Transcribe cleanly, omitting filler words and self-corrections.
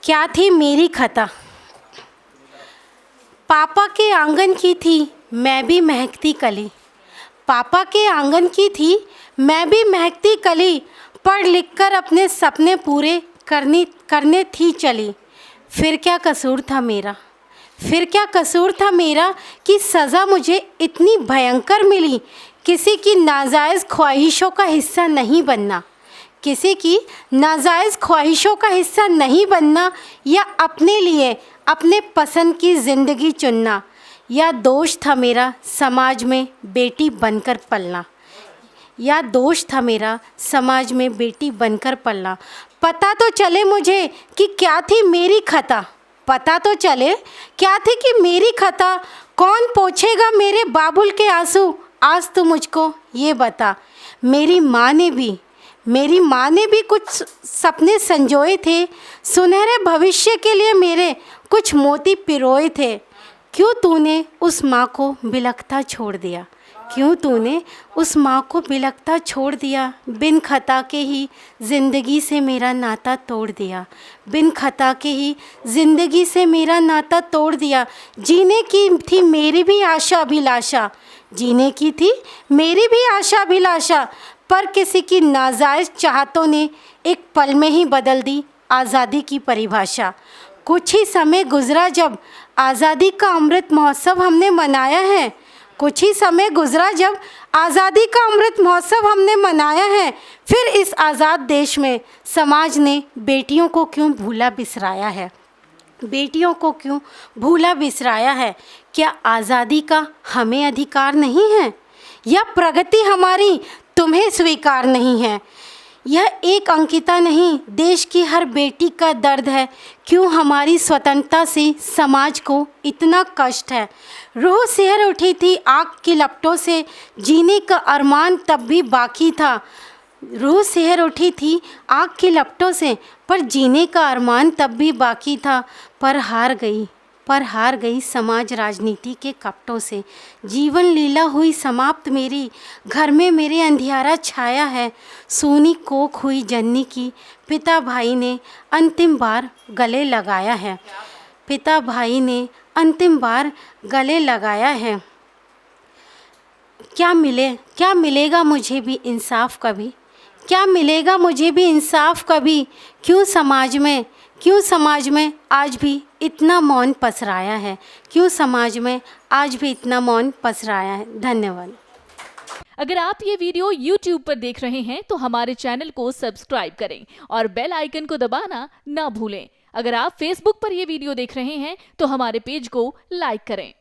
क्या थी मेरी खता। पापा के आंगन की थी मैं भी महकती कली। पापा के आंगन की थी मैं भी महकती कली। पढ़ लिख कर अपने सपने पूरे करने थी चली। फिर क्या कसूर था मेरा, फिर क्या कसूर था मेरा कि सज़ा मुझे इतनी भयंकर मिली। किसी की नाजायज़ ख्वाहिशों का हिस्सा नहीं बनना, किसी की नाजायज़ ख्वाहिशों का हिस्सा नहीं बनना, या अपने लिए अपने पसंद की ज़िंदगी चुनना। या दोष था मेरा समाज में बेटी बनकर पलना, या दोष था मेरा समाज में बेटी बनकर पलना। पता तो चले मुझे कि क्या थी मेरी खता, पता तो चले क्या थी कि मेरी खता। कौन पोंछेगा मेरे बाबुल के आंसू, आज तो मुझको ये बता। मेरी माँ ने भी कुछ सपने संजोए थे, सुनहरे भविष्य के लिए मेरे कुछ मोती पिरोए थे। क्यों तूने उस माँ को बिलखता छोड़ दिया, क्यों तूने उस माँ को बिलखता छोड़ दिया। बिन खता के ही ज़िंदगी से मेरा नाता तोड़ दिया, बिन खता के ही ज़िंदगी से मेरा नाता तोड़ दिया। जीने की थी मेरी भी आशा अभिलाषा, जीने की थी मेरी भी आशा अभिलाषा, पर किसी की नाजायज़ चाहतों ने एक पल में ही बदल दी आज़ादी की परिभाषा। कुछ ही समय गुज़रा जब आज़ादी का अमृत महोत्सव हमने मनाया है, कुछ ही समय गुज़रा जब आज़ादी का अमृत महोत्सव हमने मनाया है। फिर इस आज़ाद देश में समाज ने बेटियों को क्यों भूला बिसराया है, बेटियों को क्यों भूला बिसराया है। क्या आज़ादी का हमें अधिकार नहीं है, या प्रगति हमारी तुम्हें स्वीकार नहीं है। यह एक अंकिता नहीं, देश की हर बेटी का दर्द है। क्यों हमारी स्वतंत्रता से समाज को इतना कष्ट है। रूह सिहर उठी थी आग की लपटों से, जीने का अरमान तब भी बाकी था। रूह सिहर उठी थी आग की लपटों से, पर जीने का अरमान तब भी बाकी था। पर हार गई समाज राजनीति के कपटों से। जीवन लीला हुई समाप्त मेरी, घर में मेरे अंधियारा छाया है। सोनी कोख हुई जननी की, पिता भाई ने अंतिम बार गले लगाया है, पिता भाई ने अंतिम बार गले लगाया है। क्या मिलेगा मुझे भी इंसाफ कभी, क्या मिलेगा मुझे भी इंसाफ कभी। क्यों समाज में आज भी इतना मौन पसराया है, क्यों समाज में आज भी इतना मौन पसराया है। धन्यवाद। अगर आप ये वीडियो YouTube पर देख रहे हैं तो हमारे चैनल को सब्सक्राइब करें और बेल आइकन को दबाना ना भूलें। अगर आप Facebook पर ये वीडियो देख रहे हैं तो हमारे पेज को लाइक करें।